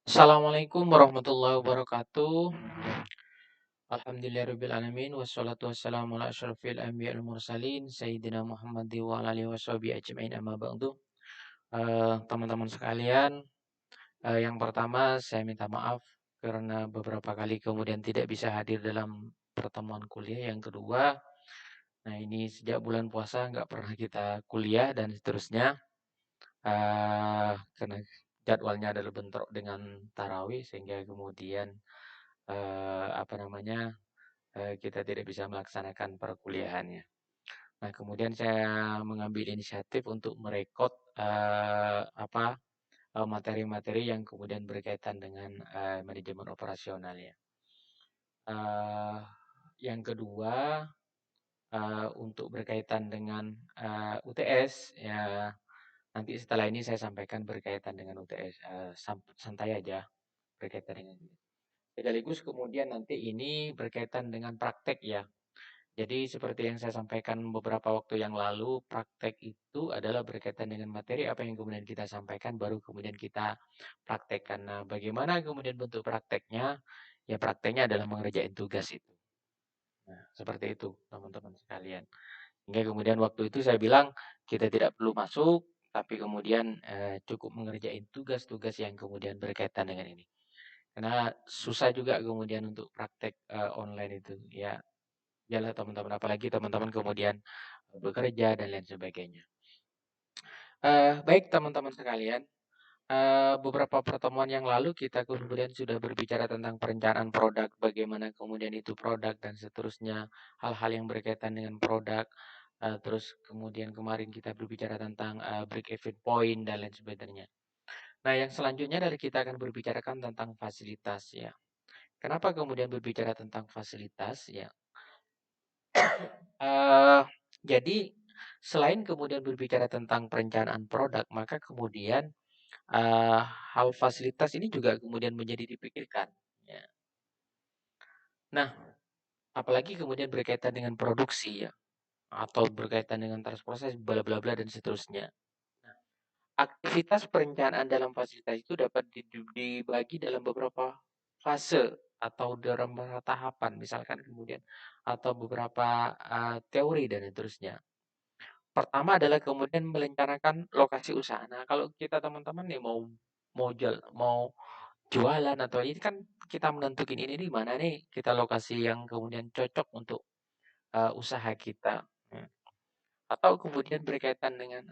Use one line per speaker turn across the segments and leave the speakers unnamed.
Assalamualaikum warahmatullahi wabarakatuh. Alhamdulillahirabbil alamin wassalatu wassalamu ala asyrofil anbiya'i wal mursalin sayyidina Muhammad wa ala alihi washabihi ajmain amma ba'du. Teman-teman sekalian, yang pertama saya minta maaf karena beberapa kali kemudian tidak bisa hadir dalam pertemuan kuliah. Yang kedua, nah ini sejak bulan puasa nggak pernah kita kuliah dan seterusnya. Karena jadwalnya adalah bentrok dengan tarawih sehingga kemudian apa namanya, kita tidak bisa melaksanakan perkuliahannya. Nah, kemudian saya mengambil inisiatif untuk merekod materi-materi yang kemudian berkaitan dengan manajemen operasional ya. Eee, yang kedua, untuk berkaitan dengan UTS ya, nanti setelah ini saya sampaikan berkaitan dengan UTS, santai aja berkaitan dengan ini. Sekaligus kemudian nanti ini berkaitan dengan praktek ya. Jadi seperti yang saya sampaikan beberapa waktu yang lalu, praktek itu adalah berkaitan dengan materi apa yang kemudian kita sampaikan, baru kemudian kita praktekkan. Nah, bagaimana kemudian bentuk prakteknya? Ya prakteknya adalah mengerjain tugas itu. Nah, seperti itu teman-teman sekalian. Hingga kemudian waktu itu saya bilang kita tidak perlu masuk, tapi kemudian cukup mengerjain tugas-tugas yang kemudian berkaitan dengan ini. Karena susah juga kemudian untuk praktek online itu ya. Yalah teman-teman, apalagi teman-teman kemudian bekerja dan lain sebagainya. Baik teman-teman sekalian, beberapa pertemuan yang lalu kita kemudian sudah berbicara tentang perencanaan produk, bagaimana kemudian itu produk dan seterusnya, hal-hal yang berkaitan dengan produk. Terus kemudian kemarin kita berbicara tentang break-even point dan lain sebagainya. Nah, yang selanjutnya dari kita akan berbicarakan tentang fasilitas ya. Kenapa kemudian berbicara tentang fasilitas ya? Eee, jadi selain kemudian berbicara tentang perencanaan produk, maka kemudian, eee, hal fasilitas ini juga kemudian menjadi dipikirkan, ya. Nah, apalagi kemudian berkaitan dengan produksi ya, atau berkaitan dengan transportasi bla bla bla dan seterusnya. Nah, aktivitas perencanaan dalam fasilitas itu dapat dibagi dalam beberapa fase atau dalam beberapa tahapan, misalkan kemudian atau beberapa, teori dan seterusnya. Pertama adalah kemudian merencanakan lokasi usaha. Nah, kalau kita teman-teman nih mau jualan atau ini kan kita menentukan ini di mana nih kita lokasi yang kemudian cocok untuk, usaha kita, atau kemudian berkaitan dengan,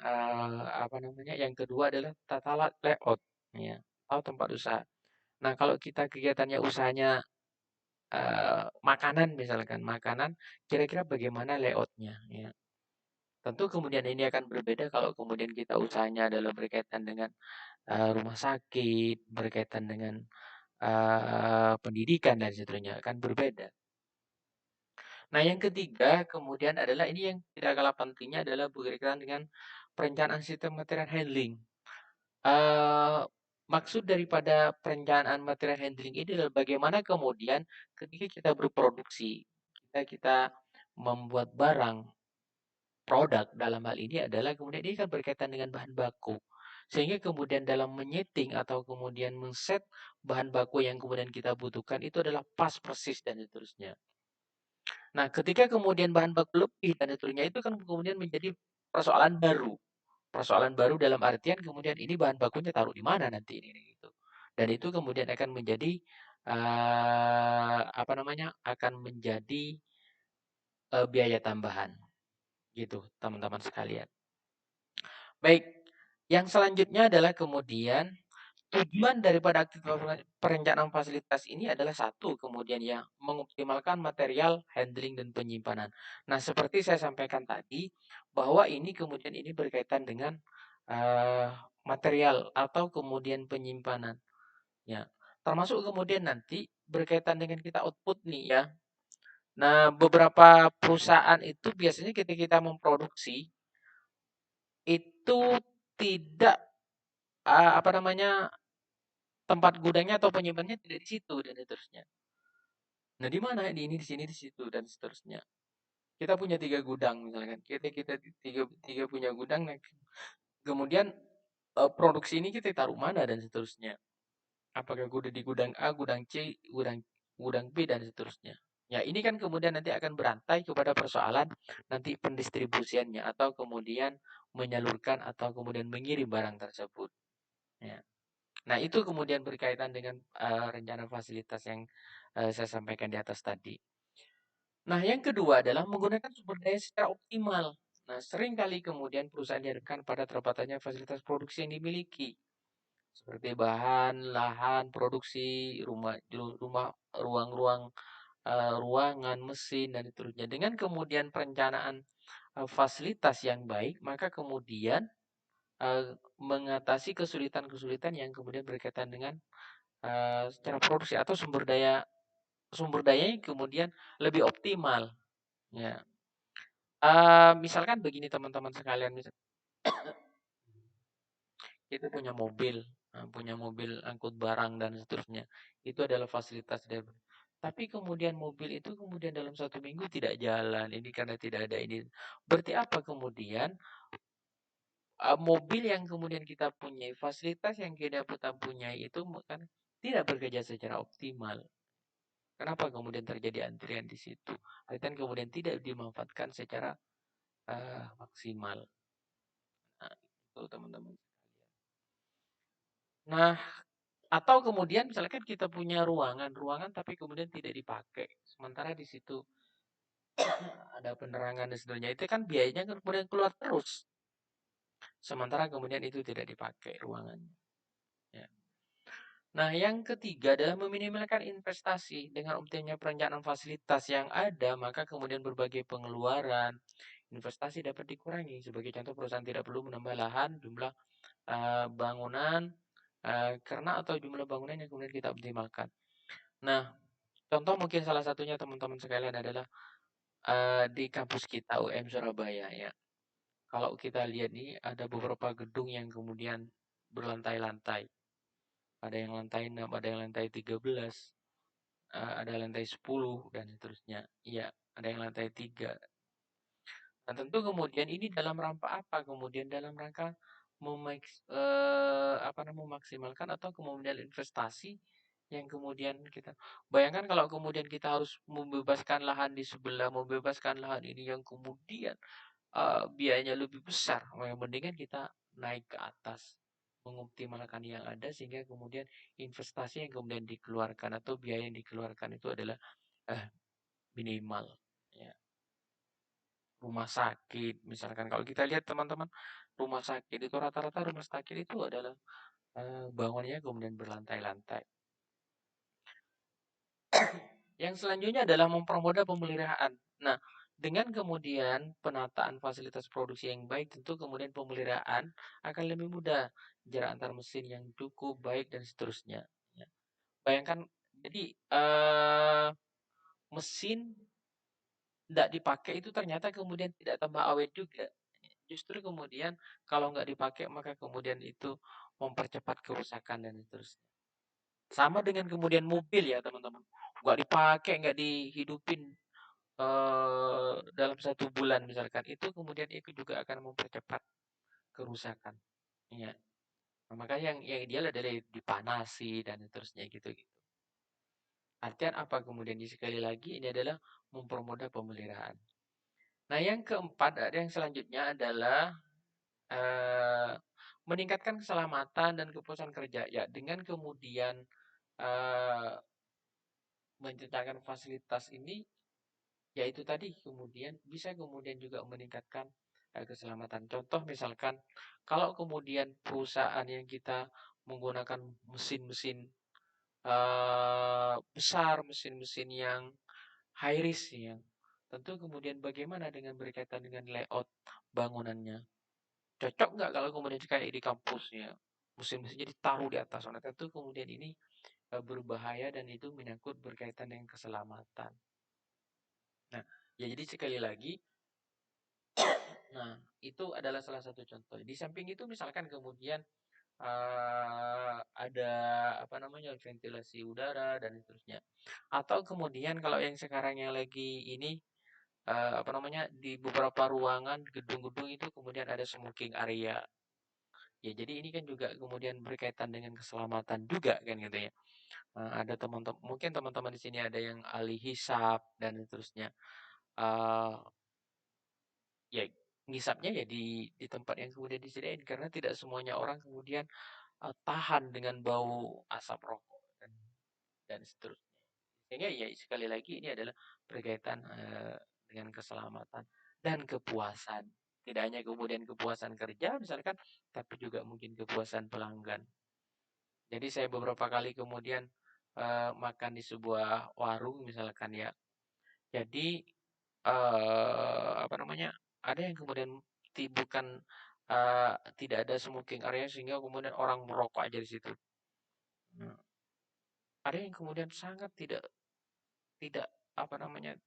apa namanya, yang kedua adalah tata layout, ya, atau tempat usaha. Nah, kalau kita kegiatannya usahanya, makanan misalkan, makanan kira-kira bagaimana layoutnya ya. Tentu kemudian ini akan berbeda kalau kemudian kita usahanya adalah berkaitan dengan, rumah sakit, berkaitan dengan, pendidikan dan seterusnya, akan berbeda. Nah, yang ketiga kemudian adalah ini yang tidak kalah pentingnya adalah berkaitan dengan perencanaan sistem material handling. Eee, maksud daripada perencanaan material handling ini adalah bagaimana kemudian ketika kita berproduksi, ketika kita membuat barang produk dalam hal ini adalah kemudian ini kan berkaitan dengan bahan baku. Sehingga kemudian dalam menyeting atau kemudian men-set bahan baku yang kemudian kita butuhkan itu adalah pas persis dan seterusnya. Nah, ketika kemudian bahan baku lebih dan seterusnya itu kan kemudian menjadi persoalan baru. Persoalan baru dalam artian kemudian ini bahan bakunya taruh di mana nanti ini gitu. Dan itu kemudian akan menjadi apa namanya? Akan menjadi biaya tambahan gitu, teman-teman sekalian. Baik, yang selanjutnya adalah kemudian tujuan daripada aktivitas perencanaan fasilitas ini adalah satu, kemudian ya mengoptimalkan material handling dan penyimpanan. Nah, seperti saya sampaikan tadi bahwa ini kemudian ini berkaitan dengan eh, material atau kemudian penyimpanan, ya. Termasuk kemudian nanti berkaitan dengan kita output nih ya. Nah, beberapa perusahaan itu biasanya ketika kita memproduksi itu tidak apa namanya, tempat gudangnya atau penyimpanannya tidak di situ dan seterusnya. Nah, di mana? Di ini, di sini, di situ dan seterusnya. Kita punya 3 gudang misalkan. Kita tiga tiga punya gudang, nah kemudian produksi ini kita taruh mana dan seterusnya. Apakah gudang di gudang A, gudang C, gudang B, dan seterusnya. Ya, ini kan kemudian nanti akan berantai kepada persoalan nanti pendistribusiannya atau kemudian menyalurkan atau kemudian mengirim barang tersebut. Ya. Nah, itu kemudian berkaitan dengan rencana fasilitas yang saya sampaikan di atas tadi. Nah, yang kedua adalah menggunakan sumber daya secara optimal. Nah, seringkali kemudian perusahaan dihadapkan pada terbatasnya fasilitas produksi yang dimiliki, seperti bahan, lahan, produksi, rumah, ruang-ruang, ruangan, mesin, dan seterusnya. Dengan kemudian perencanaan fasilitas yang baik, maka kemudian mengatasi kesulitan-kesulitan yang kemudian berkaitan dengan secara produksi atau sumber dayanya kemudian lebih optimal. Ya. Misalkan begini teman-teman sekalian, kita punya mobil angkut barang dan seterusnya. Itu adalah fasilitas dari. Tapi kemudian mobil itu kemudian dalam 1 minggu tidak jalan. Ini karena tidak ada ini. Berarti apa kemudian? Mobil yang kemudian kita punyai, fasilitas yang kita punyai itu kan tidak bekerja secara optimal. Kenapa kemudian terjadi antrian di situ? Artinya kemudian tidak dimanfaatkan secara maksimal. Nah, itu teman-teman. Nah, atau kemudian misalkan kita punya ruangan tapi kemudian tidak dipakai. Sementara di situ ada penerangan dan seterusnya. Itu kan biayanya kan kemudian keluar terus. Sementara kemudian itu tidak dipakai ruangannya. Ya. Nah, yang ketiga adalah meminimalkan investasi. Dengan optimnya perencanaan fasilitas yang ada, maka kemudian berbagai pengeluaran, investasi dapat dikurangi. Sebagai contoh, perusahaan tidak perlu menambah lahan, jumlah bangunan, karena atau jumlah bangunan yang kemudian kita optimalkan. Nah, contoh mungkin salah satunya teman-teman sekalian adalah di kampus kita UM Surabaya ya. Kalau kita lihat nih ada beberapa gedung yang kemudian berlantai-lantai. Ada yang lantai 6, ada yang lantai 13, ada lantai 10 dan seterusnya. Iya, ada yang lantai 3. Nah, tentu kemudian ini dalam rangka apa? Kemudian dalam rangka memaksimalkan atau kemudian investasi yang kemudian kita bayangkan kalau kemudian kita harus membebaskan lahan di sebelah, membebaskan lahan ini yang kemudian biayanya lebih besar, yang mendingan kita naik ke atas, mengoptimalkan yang ada sehingga kemudian investasi yang kemudian dikeluarkan atau biaya yang dikeluarkan itu adalah minimal. Ya. Rumah sakit, misalkan kalau kita lihat teman-teman, rumah sakit itu rata-rata rumah sakit itu adalah bangunannya kemudian berlantai-lantai. Yang selanjutnya adalah mempermudah pemeliharaan. Nah, dengan kemudian penataan fasilitas produksi yang baik, tentu kemudian pemeliharaan akan lebih mudah. Jarak antar mesin yang cukup baik dan seterusnya. Ya. Bayangkan, jadi mesin tidak dipakai itu ternyata kemudian tidak tambah awet juga. Justru kemudian kalau nggak dipakai maka kemudian itu mempercepat kerusakan dan seterusnya. Sama dengan kemudian mobil ya teman-teman. Nggak dipakai, nggak dihidupin dalam 1 bulan misalkan, itu kemudian itu juga akan mempercepat kerusakan. Iya. Nah, makanya yang ideal adalah dipanasi dan seterusnya gitu-gitu. Artian apa kemudian sekali lagi ini adalah mempermudah pemeliharaan. Nah, yang keempat yang selanjutnya adalah meningkatkan keselamatan dan kepuasan kerja. Ya, dengan kemudian menciptakan fasilitas ini, yaitu tadi kemudian bisa kemudian juga meningkatkan keselamatan. Contoh misalkan kalau kemudian perusahaan yang kita menggunakan mesin-mesin besar, mesin-mesin yang high risk ya. Tentu kemudian bagaimana dengan berkaitan dengan layout bangunannya? Cocok nggak kalau kemudian kayak di kampusnya mesin-mesinnya ditaruh di atas sana? Tentu kemudian ini berbahaya dan itu menyangkut berkaitan dengan keselamatan. Nah, ya jadi sekali lagi, nah itu adalah salah satu contoh. Di samping itu misalkan kemudian ada apa namanya ventilasi udara dan seterusnya. Atau kemudian kalau yang sekarang yang lagi ini apa namanya di beberapa ruangan gedung-gedung itu kemudian ada smoking area. Ya, jadi ini kan juga kemudian berkaitan dengan keselamatan juga kan gitu ya. Ada teman-teman mungkin teman-teman di sini ada yang ahli hisab dan seterusnya. Eee, ya ngisapnya ya di tempat yang kemudian disediain karena tidak semuanya orang kemudian, tahan dengan bau asap rokok dan seterusnya. Sehingga ya sekali lagi ini adalah berkaitan, dengan keselamatan dan kepuasan. Tidak hanya kemudian kepuasan kerja misalkan, tapi juga mungkin kepuasan pelanggan. Jadi saya beberapa kali kemudian, makan di sebuah warung misalkan ya. Jadi, apa namanya, ada yang kemudian bukan, tidak ada smoking area sehingga kemudian orang merokok aja di situ. Nah, ada yang kemudian sangat tidak tidak, apa namanya,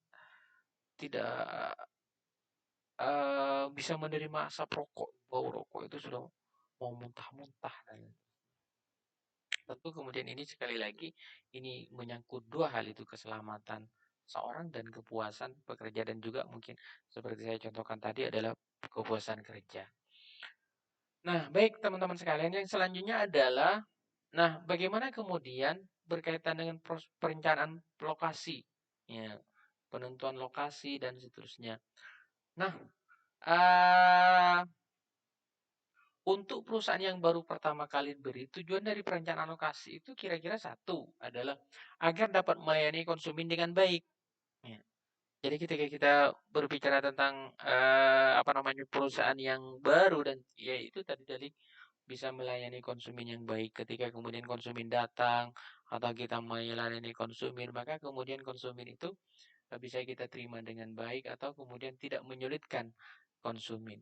tidak, bisa menerima asap rokok, bau rokok itu sudah mau muntah-muntah dan tentu kemudian ini sekali lagi, ini menyangkut dua hal itu, keselamatan seorang dan kepuasan pekerja dan juga mungkin seperti saya contohkan tadi adalah kepuasan kerja. Nah, baik teman-teman sekalian, yang selanjutnya adalah, nah bagaimana kemudian berkaitan dengan perencanaan lokasi, ya, penentuan lokasi dan seterusnya. Nah, eee, untuk perusahaan yang baru pertama kali beri, tujuan dari perencanaan lokasi itu kira-kira satu adalah agar dapat melayani konsumen dengan baik. Ya. Jadi ketika kita berbicara tentang apa namanya perusahaan yang baru dan ya itu tadi bisa melayani konsumen yang baik. Ketika kemudian konsumen datang atau kita melayani konsumen, maka kemudian konsumen itu bisa kita terima dengan baik atau kemudian tidak menyulitkan konsumen.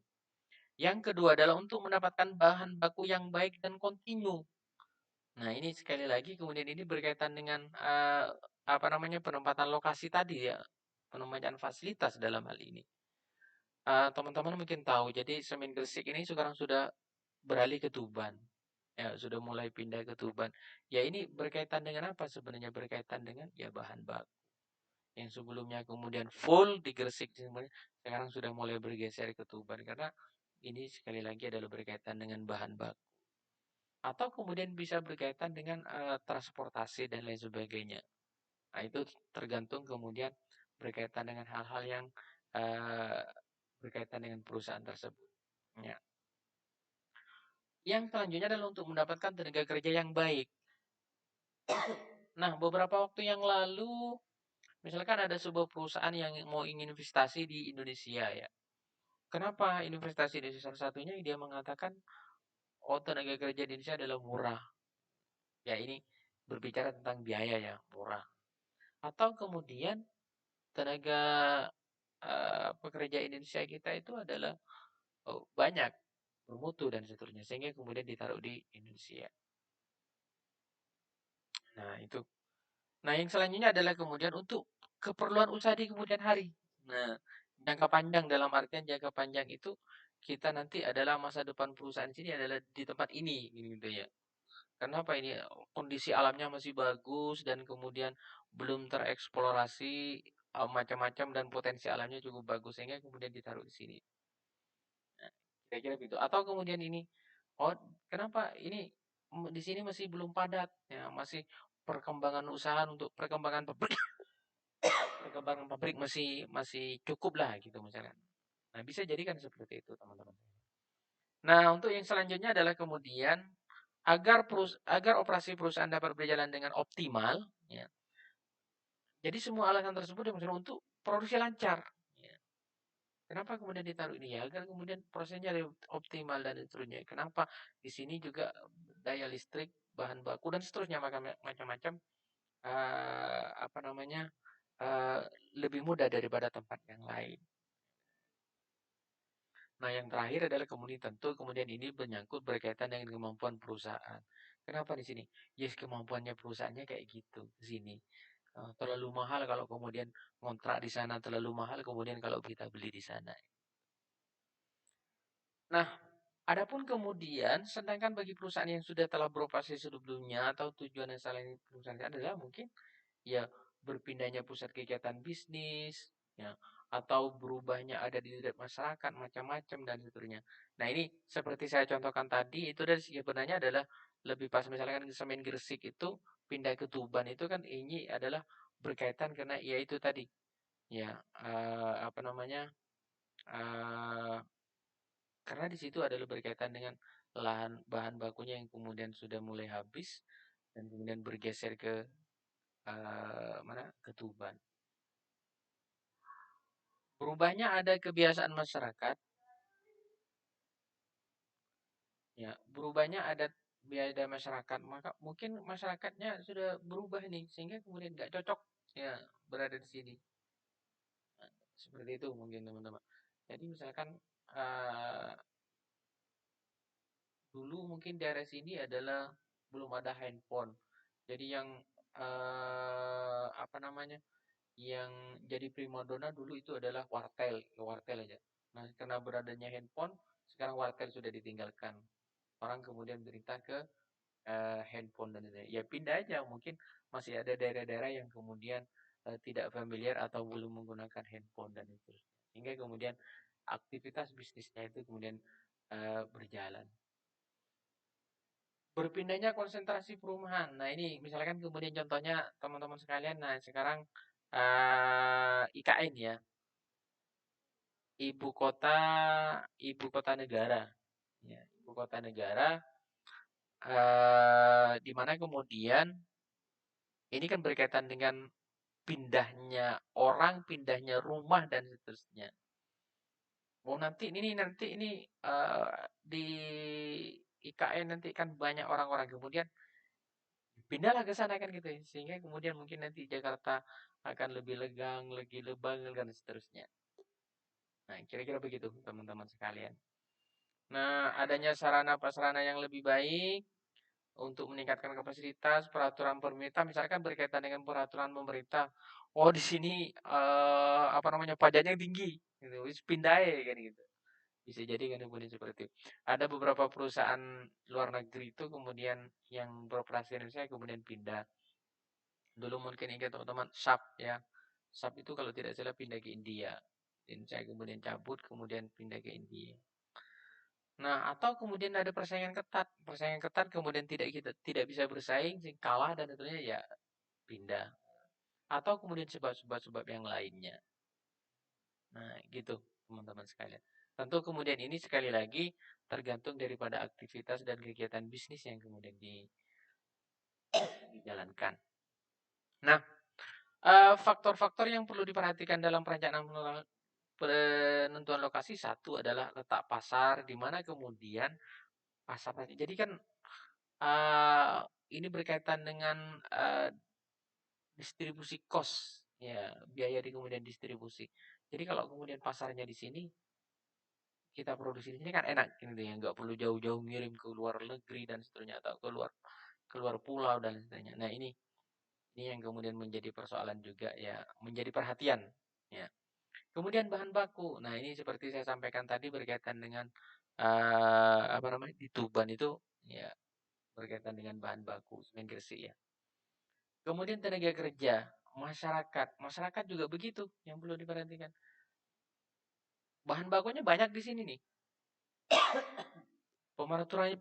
Yang kedua adalah untuk mendapatkan bahan baku yang baik dan kontinu. Nah, ini sekali lagi kemudian ini berkaitan dengan apa namanya penempatan lokasi tadi ya, penempatan fasilitas dalam hal ini. Teman-teman mungkin tahu, jadi Semen Gresik ini sekarang sudah beralih ke Tuban. Ya, sudah mulai pindah ke Tuban. Ya, ini berkaitan dengan apa sebenarnya? Berkaitan dengan ya bahan baku. Yang sebelumnya kemudian full di Gresik sebenarnya sekarang sudah mulai bergeser ke Tuban karena ini sekali lagi adalah berkaitan dengan bahan baku. Atau kemudian bisa berkaitan dengan transportasi dan lain sebagainya. Nah, itu tergantung kemudian berkaitan dengan hal-hal yang eee, berkaitan dengan perusahaan tersebut. Ya. Yang selanjutnya adalah untuk mendapatkan tenaga kerja yang baik. Nah, beberapa waktu yang lalu, misalkan ada sebuah perusahaan yang mau ingin investasi di Indonesia ya. Kenapa investasi di salah satunya dia mengatakan, oh tenaga kerja di Indonesia adalah murah. Ya ini berbicara tentang biaya ya, murah. Atau kemudian tenaga pekerja Indonesia kita itu adalah banyak, bermutu dan seterusnya, sehingga kemudian ditaruh di Indonesia. Nah, itu. Nah, yang selanjutnya adalah kemudian untuk keperluan usaha di kemudian hari. Nah, jangka panjang dalam artian jangka panjang itu kita nanti adalah masa depan perusahaan sini adalah di tempat ini, gitu ya. Kenapa ini kondisi alamnya masih bagus dan kemudian belum tereksplorasi macam-macam dan potensi alamnya cukup bagus sehingga kemudian ditaruh di sini. Nah, kira-kira begitu. Atau kemudian ini, oh kenapa ini di sini masih belum padat, ya masih perkembangan usaha untuk perkembangan pabrik, perkembangan pabrik masih masih cukup lah gitu misalnya. Nah bisa jadi kan seperti itu teman-teman. Nah untuk yang selanjutnya adalah kemudian agar operasi perusahaan dapat berjalan dengan optimal, ya. Jadi semua alasan tersebut dimaksudkan untuk produksi lancar. Ya. Kenapa kemudian ditaruh ini ya? Agar kemudian prosesnya lebih optimal dan seterusnya. Kenapa di sini juga daya listrik, bahan baku dan seterusnya macam-macam apa namanya eh, lebih mudah daripada tempat yang lain. Nah, yang terakhir adalah kemudian tentu kemudian ini menyangkut berkaitan dengan kemampuan perusahaan. Kenapa di sini? Yes, kemampuannya perusahaannya kayak gitu di sini. Terlalu mahal kalau kemudian kontrak di sana, terlalu mahal kemudian kalau kita beli di sana. Nah, adapun kemudian sedangkan bagi perusahaan yang sudah telah beroperasi sebelumnya atau tujuan yang salah perusahaan adalah mungkin ya berpindahnya pusat kegiatan bisnis, ya atau berubahnya ada di masyarakat macam-macam dan seterusnya. Nah ini seperti saya contohkan tadi itu dari sebenarnya adalah lebih pas misalkan Semen Gresik itu pindah ke Tuban itu kan ini adalah berkaitan karena ya itu tadi ya apa namanya eh, karena di situ adalah berkaitan dengan lahan bahan bakunya yang kemudian sudah mulai habis dan kemudian bergeser ke mana ke Tuban. Berubahnya ada kebiasaan masyarakat, ya berubahnya ada biaya masyarakat, maka mungkin masyarakatnya sudah berubah nih sehingga kemudian nggak cocok ya berada di sini. Nah, seperti itu mungkin teman-teman. Jadi misalkan eh, dulu mungkin di area sini adalah belum ada handphone. Jadi yang apa namanya? Yang jadi primadona dulu itu adalah wartel, wartel aja. Nah, karena beradanya handphone, sekarang wartel sudah ditinggalkan. Orang kemudian berita ke handphone dan lain-lain. Ya pindah aja, mungkin masih ada daerah-daerah yang kemudian tidak familiar atau belum menggunakan handphone dan itu. Sehingga kemudian aktivitas bisnisnya itu kemudian berjalan. Berpindahnya konsentrasi perumahan. Nah, ini misalkan kemudian contohnya teman-teman sekalian, nah sekarang IKN ya, ibu kota ibu kota negara. Ya, ibu kota negara di mana kemudian ini kan berkaitan dengan pindahnya orang, pindahnya rumah dan seterusnya. Oh nanti ini di IKN nanti kan banyak orang-orang kemudian pindahlah ke sana kan gitu ya. Sehingga kemudian mungkin nanti Jakarta akan lebih legang, lebih lebang dan seterusnya. Nah, kira-kira begitu teman-teman sekalian. Nah, adanya sarana-prasarana yang lebih baik untuk meningkatkan kapasitas peraturan pemerintah, misalkan berkaitan dengan peraturan pemerintah. Oh, di sini apa namanya pajaknya tinggi, gitu. Wis pindah ya kan gitu. Bisa jadi kan kemudian seperti itu. Ada beberapa perusahaan luar negeri itu kemudian yang beroperasi di Indonesia kemudian pindah. Dulu mungkin ingat teman-teman SAP ya. SAP itu kalau tidak salah pindah ke India. Dan saya kemudian cabut kemudian pindah ke India. Nah, atau kemudian ada persaingan ketat kemudian tidak bisa bersaing, kalah dan tentunya ya pindah. Atau kemudian sebab-sebab yang lainnya. Nah, gitu teman-teman sekalian. Tentu kemudian ini sekali lagi tergantung daripada aktivitas dan kegiatan bisnis yang kemudian dijalankan. Nah, faktor-faktor yang perlu diperhatikan dalam perencanaan penentuan lokasi satu adalah letak pasar, di mana kemudian pasar tadi. Jadi kan uh, ini berkaitan dengan distribusi cost, ya biaya di kemudian distribusi. Jadi kalau kemudian pasarnya di sini, kita produksi di sini kan enak gitu ya, nggak perlu jauh-jauh ngirim ke luar negeri dan seterusnya atau keluar pulau dan seterusnya. Nah ini yang kemudian menjadi persoalan juga ya, menjadi perhatian ya. Kemudian bahan baku. Nah, ini seperti saya sampaikan tadi berkaitan dengan apa namanya? Di Tuban itu ya berkaitan dengan bahan baku semen Gresik ya. Kemudian tenaga kerja, masyarakat. Masyarakat juga begitu yang perlu diperhatikan. Bahan bakunya banyak di sini nih. Peraturan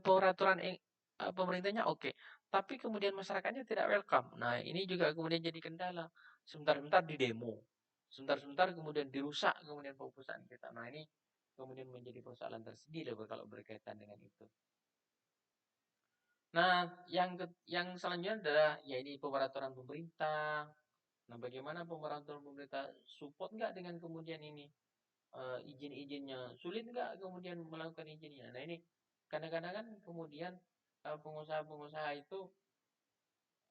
pemerintahnya oke, tapi kemudian masyarakatnya tidak welcome. Nah, ini juga kemudian jadi kendala. Sebentar-sebentar di demo, sebentar-sebentar kemudian dirusak kemudian perusahaan kita. Nah, ini kemudian menjadi persoalan tersendiri kalau berkaitan dengan itu. Nah, yang selanjutnya adalah ya ini peraturan pemerintah. Nah, bagaimana peraturan pemerintah support nggak dengan kemudian ini izin-izinnya? Sulit nggak kemudian melakukan izinnya? Nah, ini kadang-kadang kan kemudian pengusaha-pengusaha itu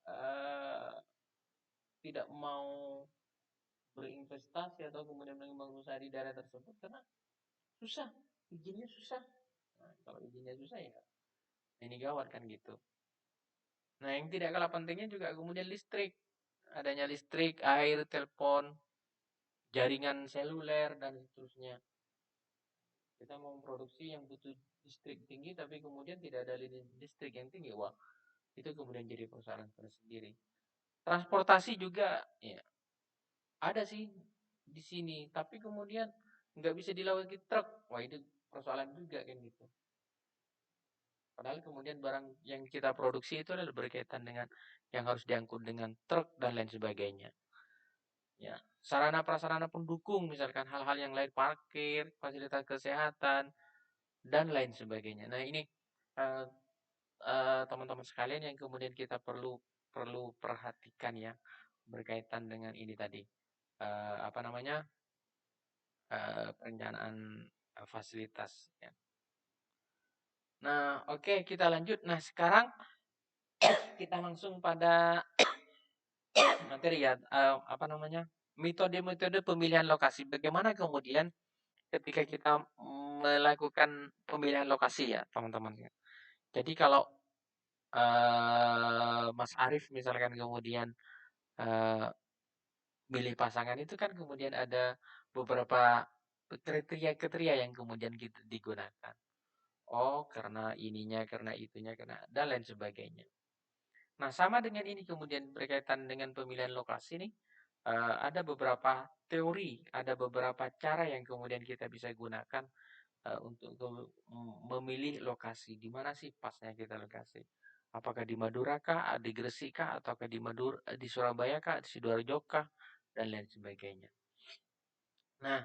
uh, tidak mau berinvestasi atau kemudian mengembangkan usaha di daerah tersebut karena susah, izinnya susah. Nah, kalau izinnya susah ya ini gawat kan gitu. Nah, yang tidak kalah pentingnya juga kemudian listrik. Adanya listrik, air, telepon, jaringan seluler, dan seterusnya. Kita mau produksi yang butuh listrik tinggi, tapi kemudian tidak ada listrik yang tinggi. Wah, itu kemudian jadi persoalan tersendiri. Transportasi juga, ya ada sih di sini, tapi kemudian nggak bisa dilewati truk. Wah, itu persoalan juga kan gitu. Padahal kemudian barang yang kita produksi itu adalah berkaitan dengan yang harus diangkut dengan truk dan lain sebagainya. Ya, sarana prasarana pendukung misalkan hal-hal yang lain, parkir, fasilitas kesehatan dan lain sebagainya. Nah, ini eh, teman-teman sekalian yang kemudian kita perlu perlu perhatikan ya berkaitan dengan ini tadi. Apa namanya? Perencanaan fasilitas ya. Nah, oke, kita lanjut. Nah, sekarang kita langsung pada materi ya, apa namanya? Metode-metode pemilihan lokasi. Bagaimana kemudian ketika kita melakukan pemilihan lokasi ya, teman-teman ya. Jadi kalau Mas Arief misalkan kemudian eh, milih pasangan itu kan kemudian ada beberapa kriteria-kriteria yang kemudian kita digunakan. Oh, karena ininya, karena itunya, karena dan lain sebagainya. Nah, sama dengan ini kemudian berkaitan dengan pemilihan lokasi nih, ada beberapa teori, ada beberapa cara yang kemudian kita bisa gunakan untuk memilih lokasi. Di mana sih pasnya kita lokasi? Apakah di Madura kah, di Gresik kah, ataukah di Surabaya kah, di Sidoarjo kah, dan lain sebagainya. Nah,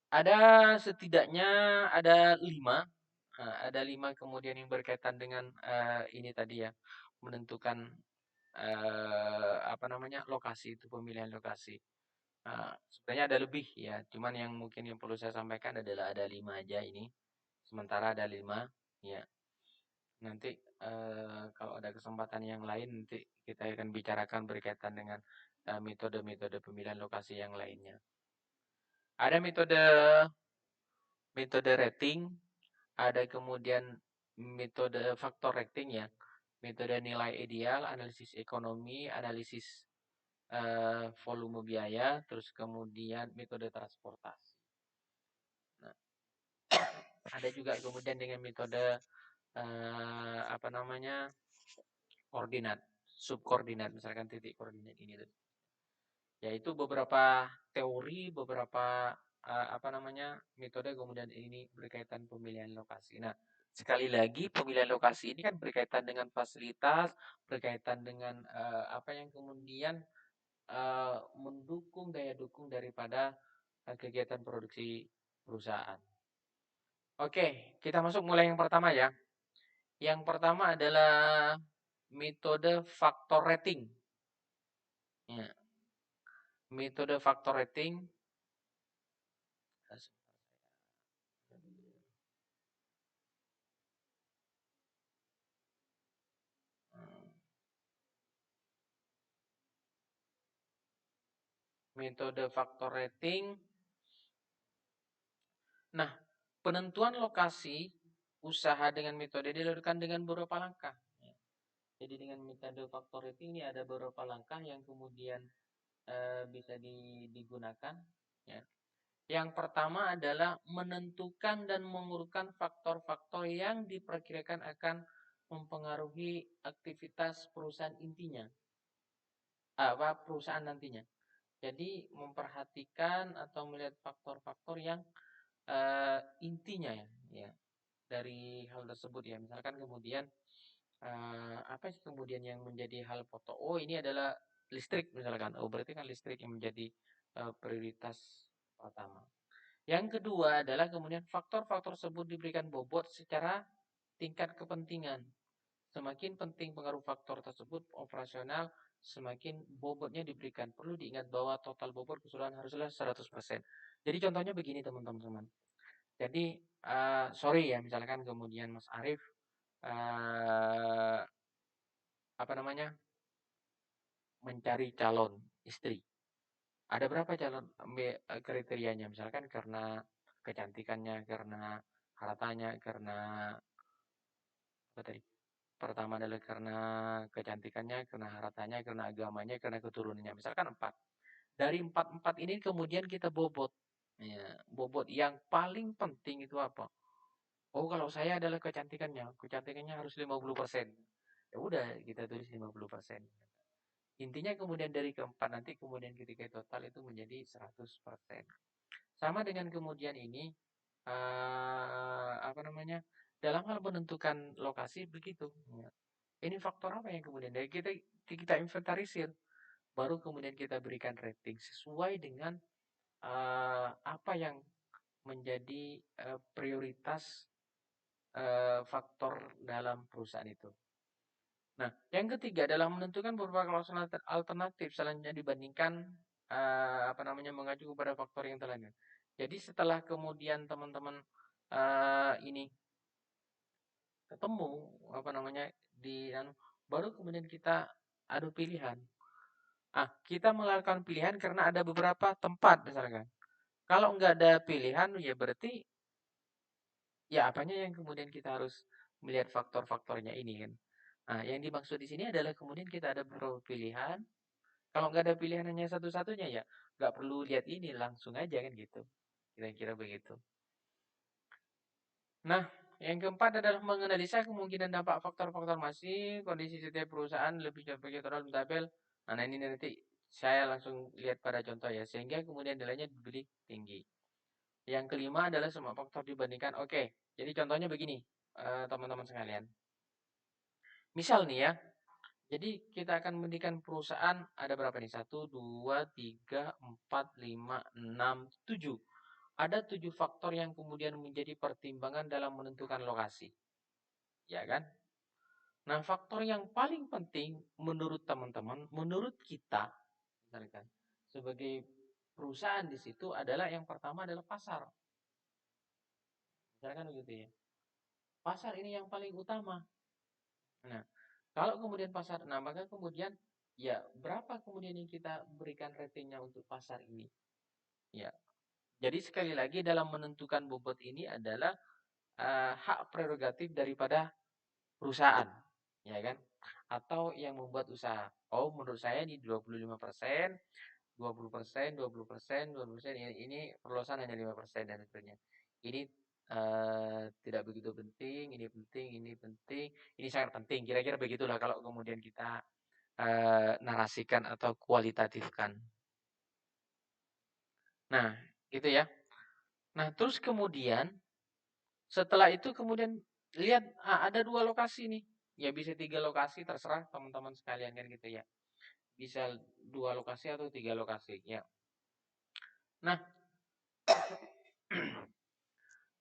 ada setidaknya ada 5. Ada 5 kemudian yang berkaitan dengan ini tadi ya, menentukan apa namanya lokasi itu pemilihan lokasi. Sebenarnya ada lebih ya, cuman yang mungkin yang perlu saya sampaikan adalah ada 5 aja ini. Sementara ada 5 ya. Nanti kalau ada kesempatan yang lain nanti kita akan bicarakan berkaitan dengan metode-metode pemilihan lokasi yang lainnya. Ada metode metode rating, ada kemudian metode faktor rating ya, metode nilai ideal, analisis ekonomi, analisis volume biaya, terus kemudian metode transportasi. Nah, ada juga kemudian dengan metode apa namanya koordinat, subkoordinat, misalkan titik koordinat ini tuh. Yaitu beberapa teori, beberapa apa namanya metode kemudian ini berkaitan pemilihan lokasi. Nah, sekali lagi pemilihan lokasi ini kan berkaitan dengan fasilitas, berkaitan dengan apa yang kemudian mendukung daya dukung daripada kegiatan produksi perusahaan. Oke, kita masuk mulai yang pertama ya. Yang pertama adalah metode faktor rating. Ya, metode faktor rating. Metode faktor rating. Nah, penentuan lokasi usaha dengan metode dilakukan dengan beberapa langkah. Jadi dengan metode faktor rating ini ada beberapa langkah yang kemudian bisa digunakan. Ya. Yang pertama adalah menentukan dan mengurutkan faktor-faktor yang diperkirakan akan mempengaruhi aktivitas perusahaan intinya, apa perusahaan nantinya. Jadi memperhatikan atau melihat faktor-faktor yang intinya ya dari hal tersebut ya. Misalkan kemudian apa sih kemudian yang menjadi hal pokok? Oh, ini adalah listrik misalkan. Oh, berarti kan listrik yang menjadi prioritas pertama. Yang kedua adalah kemudian faktor-faktor tersebut diberikan bobot secara tingkat kepentingan. Semakin penting pengaruh faktor tersebut operasional, semakin bobotnya diberikan. Perlu diingat bahwa total bobot keseluruhan haruslah 100%. Jadi contohnya begini teman-teman. Jadi sorry ya misalkan kemudian Mas Arief apa namanya mencari calon istri. Ada berapa calon kriterianya? Misalkan karena kecantikannya, karena hartanya, karena apa tadi? Pertama adalah karena kecantikannya, karena hartanya, karena agamanya, karena keturunannya. Misalkan 4. Dari 4-4 ini kemudian kita bobot. Ya, bobot yang paling penting itu apa? Oh, kalau saya adalah kecantikannya. Kecantikannya harus 50%. Ya udah, kita tulis 50%. Intinya kemudian dari keempat nanti kemudian ketika total itu menjadi 100%. Sama dengan kemudian ini, apa namanya, dalam hal menentukan lokasi begitu, ya. Ini faktor apa yang kemudian dari kita inventarisir, baru kemudian kita berikan rating sesuai dengan, apa yang menjadi, prioritas, faktor dalam perusahaan itu. Nah, yang ketiga dalam menentukan beberapa klausul alternatif selanjutnya dibandingkan, apa namanya, mengacu kepada faktor yang telah. Jadi setelah kemudian teman-teman, ini ketemu, apa namanya, baru kemudian kita adu pilihan. Kita melakukan pilihan karena ada beberapa tempat misalkan. Kalau nggak ada pilihan, ya berarti ya apanya yang kemudian kita harus melihat faktor-faktornya ini kan. Nah, yang dimaksud di sini adalah kemudian kita ada beberapa pilihan. Kalau nggak ada pilihan hanya satu-satunya ya nggak perlu lihat ini langsung aja kan gitu. Kira-kira begitu. Nah, yang keempat adalah menganalisa kemungkinan dampak faktor-faktor masing kondisi setiap perusahaan lebih sebagai total tabel. Nah, ini nanti saya langsung lihat pada contoh ya, sehingga kemudian nilainya dibeli tinggi. Yang kelima adalah semua faktor dibandingkan. Oke, jadi contohnya begini, teman-teman sekalian. Misal nih ya, jadi kita akan mendirikan perusahaan ada berapa nih? 1, 2, 3, 4, 5, 6, 7. Ada 7 faktor yang kemudian menjadi pertimbangan dalam menentukan lokasi. Ya kan? Nah, faktor yang paling penting menurut teman-teman, menurut kita, misalkan, sebagai perusahaan di situ adalah yang pertama adalah pasar. Misalkan begitu ya. Pasar ini yang paling utama. Nah, kalau kemudian pasar, nah maka kemudian ya berapa kemudian yang kita berikan ratingnya untuk pasar ini? Ya. Jadi sekali lagi dalam menentukan bobot ini adalah hak prerogatif daripada perusahaan, ya kan? Atau yang membuat usaha. Oh, menurut saya ini 25%, 20%, 20%, 20%, ini perluasan hanya 5% dan sebagainya. Ini tidak begitu penting, ini penting, ini sangat penting. Kira-kira begitulah kalau kemudian kita narasikan atau kualitatifkan. Nah, gitu ya. Nah, terus kemudian setelah itu kemudian lihat ada 2 lokasi nih. Ya bisa 3 lokasi terserah teman-teman sekalian kan gitu ya. Bisa 2 lokasi atau 3 lokasi ya. Nah,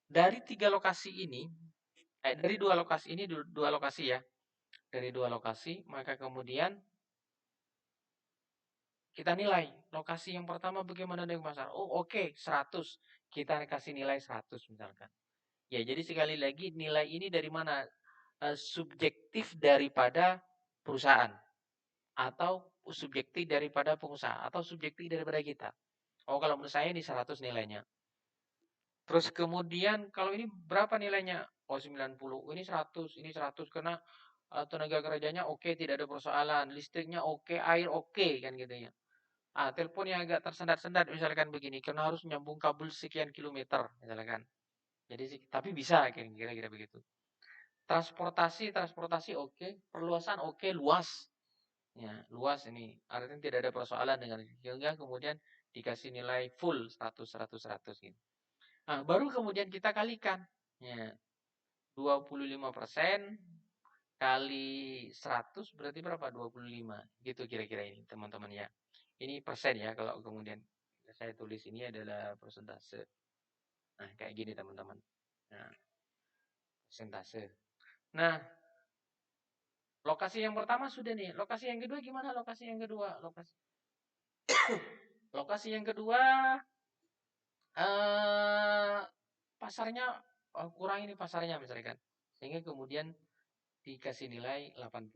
dari 3 lokasi ini dari 2 lokasi ini 2 lokasi ya. Dari 2 lokasi maka kemudian kita nilai lokasi yang pertama bagaimana dengan pasar. Oh, oke, 100. Kita kasih nilai 100 misalkan. Ya, jadi sekali lagi nilai ini dari mana? Subjektif daripada perusahaan atau subjektif daripada pengusaha atau subjektif daripada kita. Oh, kalau menurut saya ini 100 nilainya. Terus kemudian kalau ini berapa nilainya? Oh, 90. Ini 100, ini 100 karena tenaga kerjanya oke, tidak ada persoalan, listriknya oke, air oke kan gitu ya. Telepon yang agak tersendat-sendat misalkan begini karena harus nyambung kabel sekian kilometer misalkan. Jadi tapi bisa kira-kira begitu. Transportasi oke, perluasan oke, luas. Ya, luas ini. Artinya tidak ada persoalan dengan sehingga kemudian dikasih nilai full 100 100 100 gitu. Nah, baru kemudian kita kalikan. Ya, 25% kali 100 berarti berapa? 25. Gitu kira-kira ini, teman-teman ya. Ini persen ya kalau kemudian saya tulis ini adalah persentase. Nah, kayak gini teman-teman. Nah, persentase. Nah, lokasi yang pertama sudah nih. Lokasi yang kedua gimana? Lokasi yang kedua, lokasi yang kedua eh pasarnya kurang ini pasarnya misalkan. Sehingga kemudian dikasih nilai 80.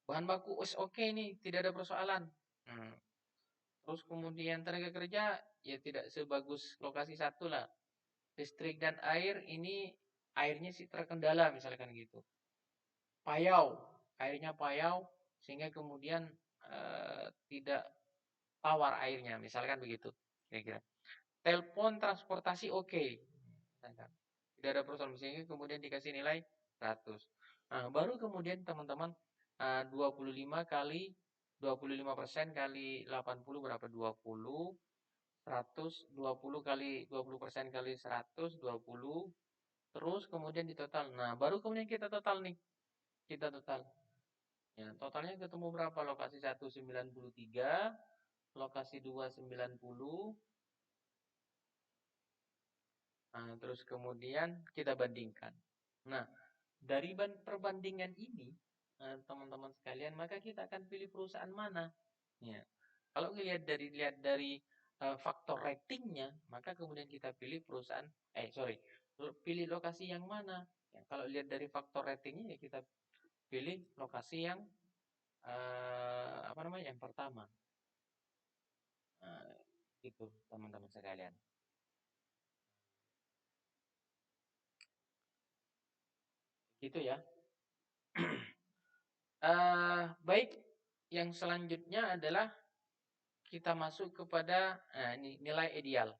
Bahan baku oke nih, tidak ada persoalan. Hmm. Terus kemudian tenaga kerja ya tidak sebagus lokasi satu lah. Listrik dan air ini airnya sih terkendala misalkan gitu. Payau, airnya payau sehingga kemudian tidak tawar airnya, misalkan begitu. Kira-kira. Telepon transportasi oke. Tidak ada persoalan sehingga kemudian dikasih nilai 100. Nah, baru kemudian teman-teman 25 kali 25% kali 80 berapa? 20. 120 kali 20% kali 120. Terus kemudian ditotal. Nah, baru kemudian kita total nih. Kita total. Ya, totalnya ketemu berapa? Lokasi 1 93, lokasi 2 90. Nah, terus kemudian kita bandingkan. Nah, dari perbandingan ini, teman-teman sekalian, maka kita akan pilih perusahaan mana. Ya. Kalau lihat dari faktor ratingnya, maka kemudian kita pilih perusahaan, pilih lokasi yang mana. Ya, kalau lihat dari faktor ratingnya, ya kita pilih lokasi yang yang pertama. Nah, itu teman-teman sekalian. Gitu ya. Baik, yang selanjutnya adalah kita masuk kepada nilai ideal.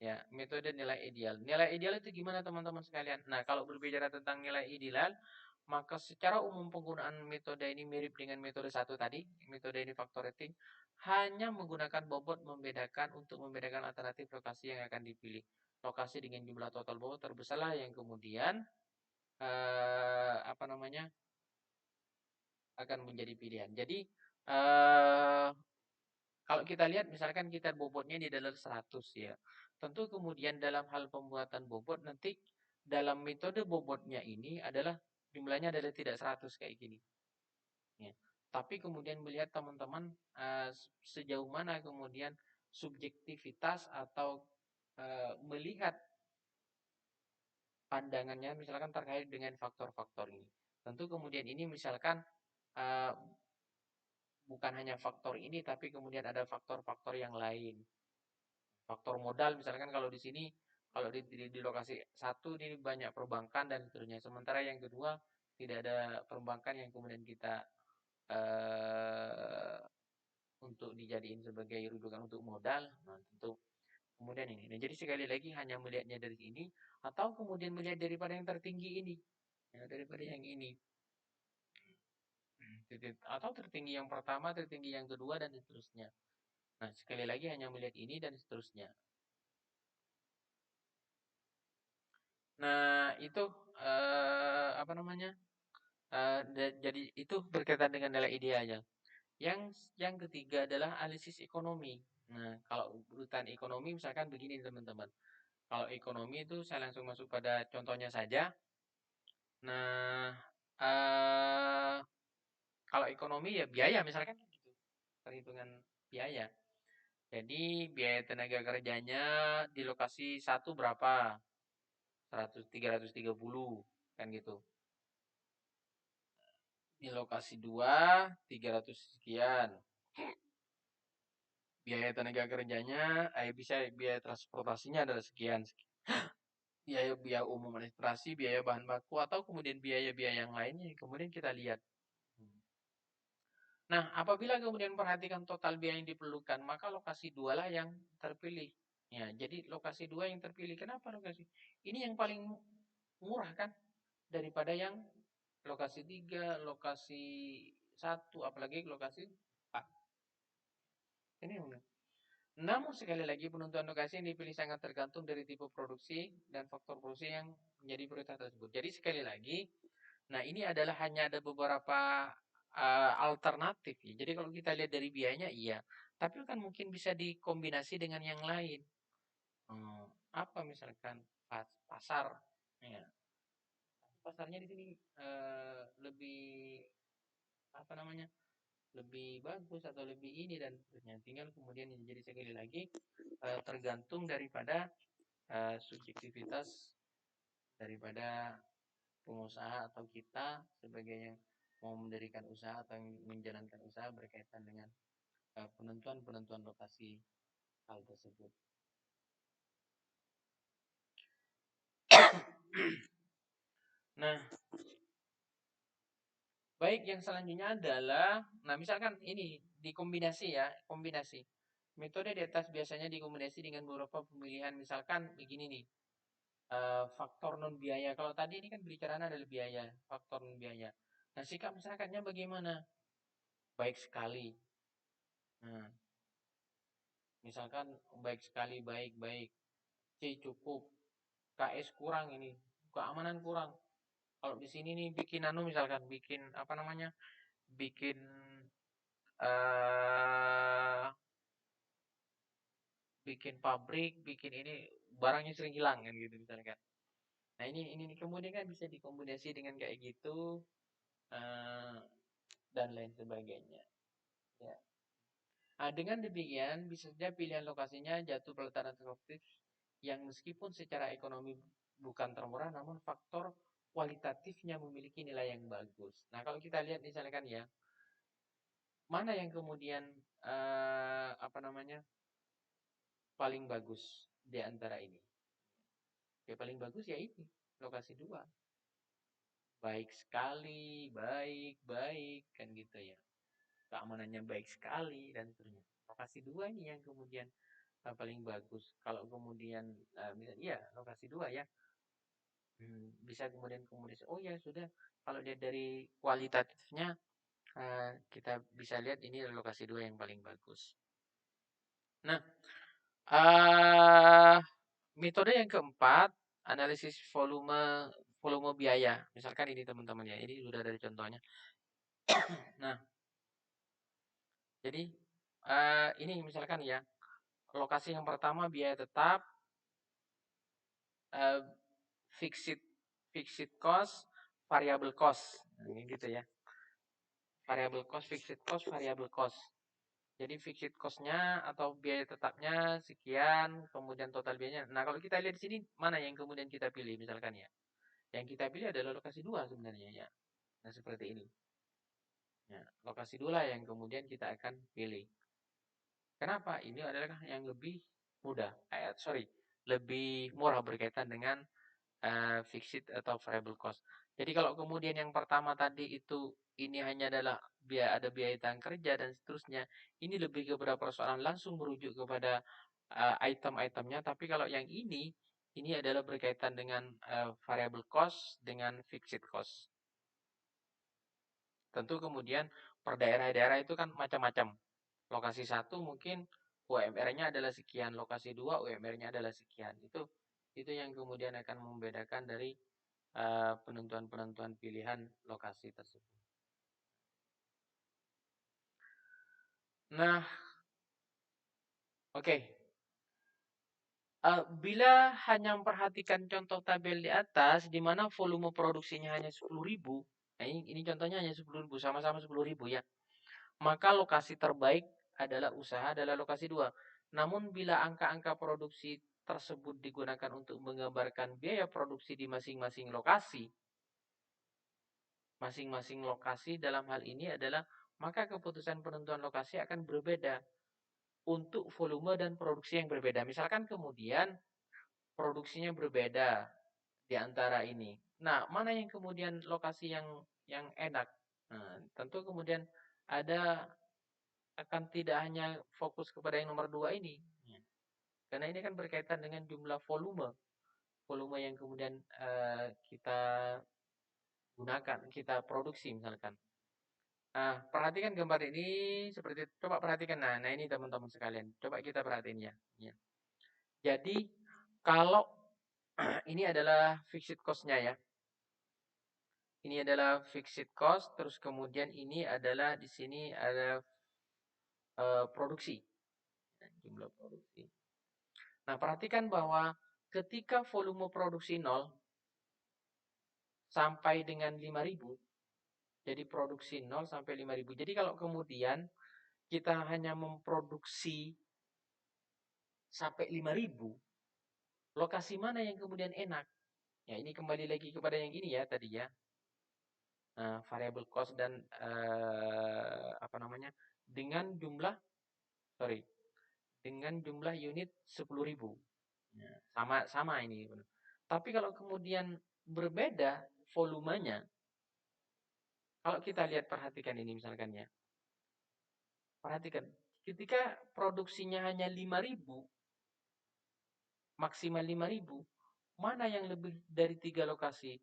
Ya, metode nilai ideal. Nilai ideal itu gimana teman-teman sekalian? Nah, kalau berbicara tentang nilai ideal, maka secara umum penggunaan metode ini mirip dengan metode satu tadi. Metode ini faktor rating hanya menggunakan bobot untuk membedakan alternatif lokasi yang akan dipilih. Lokasi dengan jumlah total bobot terbesarlah yang kemudian akan menjadi pilihan. Jadi kalau kita lihat misalkan kita bobotnya di dalam 100 ya. Tentu kemudian dalam hal pembuatan bobot nanti dalam metode bobotnya ini adalah jumlahnya adalah tidak 100 kayak gini. Ya. Tapi kemudian melihat teman-teman sejauh mana kemudian subjektivitas atau melihat pandangannya misalkan terkait dengan faktor-faktor ini. Tentu kemudian ini misalkan uh, bukan hanya faktor ini tapi kemudian ada faktor-faktor yang lain. Faktor modal misalkan kalau di sini kalau di lokasi satu ini banyak perbankan dan seterusnya. Sementara yang kedua tidak ada perbankan yang kemudian kita untuk dijadiin sebagai rujukan untuk modal. Nah, tentu kemudian ini. Nah, jadi sekali lagi hanya melihatnya dari sini atau kemudian melihat daripada yang tertinggi ini. Ya, daripada yang ini. Atau tertinggi yang pertama, tertinggi yang kedua dan seterusnya. Nah, sekali lagi hanya melihat ini dan seterusnya. Nah, itu apa namanya? Jadi itu berkaitan dengan nilai idealnya. Yang ketiga adalah analisis ekonomi. Nah, kalau urutan ekonomi misalkan begini teman-teman. Kalau ekonomi itu saya langsung masuk pada contohnya saja. Nah, eh, kalau ekonomi ya biaya misalkan gitu. Perhitungan biaya. Jadi biaya tenaga kerjanya di lokasi satu berapa? 330 kan gitu. Di lokasi 2 300 sekian. Biaya tenaga kerjanya, bisa biaya transportasinya adalah sekian. Biaya umum administrasi, biaya bahan baku, atau kemudian biaya-biaya yang lainnya. Kemudian kita lihat. Nah, apabila kemudian perhatikan total biaya yang diperlukan, maka lokasi 2 lah yang terpilih. Ya, jadi lokasi 2 yang terpilih. Kenapa lokasi? Ini yang paling murah kan daripada yang lokasi 3, lokasi 1, apalagi lokasi 4. Ini yang namun sekali lagi penentuan lokasi yang dipilih sangat tergantung dari tipe produksi dan faktor produksi yang menjadi prioritas tersebut. Jadi sekali lagi, nah ini adalah hanya ada beberapa alternatif ya. Jadi kalau kita lihat dari biayanya iya, tapi kan mungkin bisa dikombinasi dengan yang lain. Apa misalkan pasar, ya. Pasarnya di sini lebih apa namanya? Lebih bagus atau lebih ini dan seterusnya. Tinggal kemudian jadi sekali lagi tergantung daripada subjektivitas daripada pengusaha atau kita sebagai yang mau mendirikan usaha atau yang menjalankan usaha berkaitan dengan penentuan lokasi hal tersebut. Nah, baik yang selanjutnya adalah, nah misalkan ini dikombinasi ya, kombinasi. Metode di atas biasanya dikombinasi dengan beberapa pemilihan, misalkan begini nih, faktor non biaya. Kalau tadi ini kan bicaranya adalah biaya, faktor non biaya. Nah, sikap masyarakatnya bagaimana? Baik sekali. Nah, misalkan baik sekali, baik-baik. C cukup. KS kurang ini. Keamanan kurang. Kalau di sini nih bikin misalkan bikin apa namanya? Bikin eh bikin pabrik, bikin ini barangnya sering hilang kan gitu misalkan. Nah, ini nih kemudian kan bisa dikombinasi dengan kayak gitu eh dan lain sebagainya. Ya. Nah, dengan demikian bisa saja pilihan lokasinya jatuh pada alternatif yang meskipun secara ekonomi bukan termurah namun faktor kualitatifnya memiliki nilai yang bagus. Nah, kalau kita lihat misalkan ya, mana yang kemudian apa namanya? Paling bagus di antara ini? Ya paling bagus ya ini, lokasi 2. Baik sekali, baik kan gitu ya. Keamanannya baik sekali dan seterusnya. Lokasi 2 ini yang kemudian paling bagus. Kalau kemudian misalnya ya lokasi 2 ya. Bisa kemudian komunikasi. Oh ya sudah, kalau lihat dari kualitatifnya kita bisa lihat ini lokasi 2 yang paling bagus. Nah, uh, metode yang keempat, analisis volume volume biaya. Misalkan ini teman-teman ya, ini sudah dari contohnya. Nah, jadi ini misalkan ya, lokasi yang pertama biaya tetap, uh, fixed fixed cost, variable cost. Ini gitu ya. Variable cost, fixed cost, variable cost. Jadi fixed cost-nya atau biaya tetapnya sekian, kemudian total biayanya. Nah, kalau kita lihat di sini mana yang kemudian kita pilih misalkan ya. Yang kita pilih adalah lokasi 2 sebenarnya ya. Nah, seperti ini. Ya, lokasi 2 lah yang kemudian kita akan pilih. Kenapa? Ini adalah yang lebih mudah. Lebih murah berkaitan dengan fixed atau variable cost. Jadi kalau kemudian yang pertama tadi itu ini hanya adalah ada biaya tanggung kerja dan seterusnya, ini lebih kepada persoalan langsung merujuk kepada item-itemnya. Tapi kalau yang ini adalah berkaitan dengan variable cost dengan fixed cost. Tentu kemudian per daerah-daerah itu kan macam-macam. Lokasi 1 mungkin UMR-nya adalah sekian, lokasi 2 UMR-nya adalah sekian. Itu yang kemudian akan membedakan dari penentuan-penentuan pilihan lokasi tersebut. Nah, oke. Bila hanya memperhatikan contoh tabel di atas, di mana volume produksinya hanya 10.000, nah ini contohnya hanya 10.000, sama-sama 10.000 ya, maka lokasi terbaik adalah lokasi 2. Namun bila angka-angka produksi tersebut digunakan untuk menggambarkan biaya produksi di masing-masing lokasi dalam hal ini adalah maka keputusan penentuan lokasi akan berbeda untuk volume dan produksi yang berbeda. Misalkan kemudian produksinya berbeda di antara ini. Nah, mana yang kemudian lokasi yang enak? Nah, tentu kemudian ada akan tidak hanya fokus kepada yang nomor 2 ini. Karena ini kan berkaitan dengan jumlah volume. Volume yang kemudian kita gunakan, kita produksi misalkan. Nah, perhatikan gambar ini seperti coba perhatikan. Nah ini teman-teman sekalian. Coba kita perhatiin ya. Ya. Jadi kalau ini adalah fixed cost-nya ya. Ini adalah fixed cost, terus kemudian ini adalah di sini ada produksi. Jumlah produksi. Nah, perhatikan bahwa ketika volume produksi 0 sampai dengan 5.000, jadi produksi 0 sampai 5.000. Jadi kalau kemudian kita hanya memproduksi sampai 5.000, lokasi mana yang kemudian enak? Ya, ini kembali lagi kepada yang ini ya tadi ya. Variable cost dan apa namanya? Dengan jumlah unit 10.000. Ya, sama ini. Tapi kalau kemudian berbeda volumenya, kalau kita lihat perhatikan ini misalkan ya. Perhatikan, ketika produksinya hanya 5.000, maksimal 5.000, mana yang lebih dari 3 lokasi?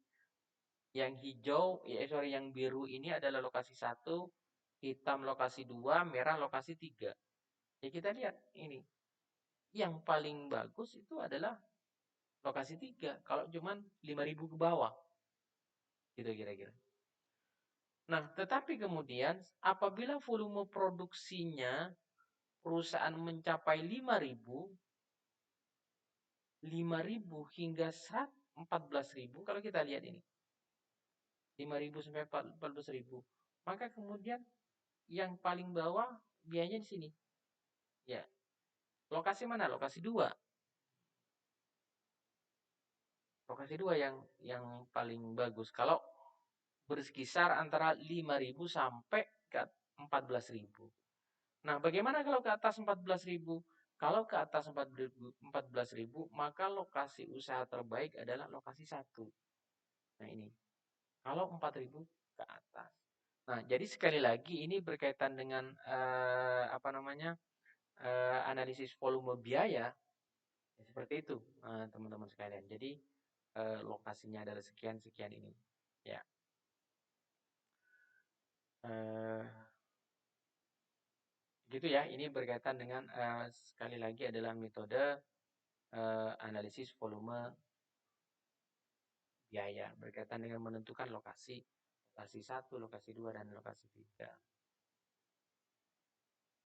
Yang hijau, yang biru ini adalah lokasi 1, hitam lokasi 2, merah lokasi 3. Ya kita lihat ini. Yang paling bagus itu adalah lokasi 3. Kalau cuman 5.000 ke bawah. Gitu kira-kira. Nah, tetapi kemudian apabila volume produksinya perusahaan mencapai 5.000 hingga 14.000, kalau kita lihat ini, 5.000 sampai 14.000, maka kemudian yang paling bawah biayanya di sini. Ya, lokasi mana? Lokasi 2. Lokasi 2 yang paling bagus. Kalau berkisar antara 5.000 sampai ke 14.000. Nah, bagaimana kalau ke atas 14.000? Kalau ke atas 14.000, maka lokasi usaha terbaik adalah lokasi 1. Nah, ini. Kalau 4.000 ke atas. Nah, jadi sekali lagi ini berkaitan dengan analisis volume biaya. Ya, seperti itu, teman-teman sekalian. Jadi lokasinya adalah sekian ini. Ya. Eh, gitu ya. Ini berkaitan dengan sekali lagi adalah metode analisis volume biaya berkaitan dengan menentukan lokasi 1, lokasi 2, dan lokasi 3.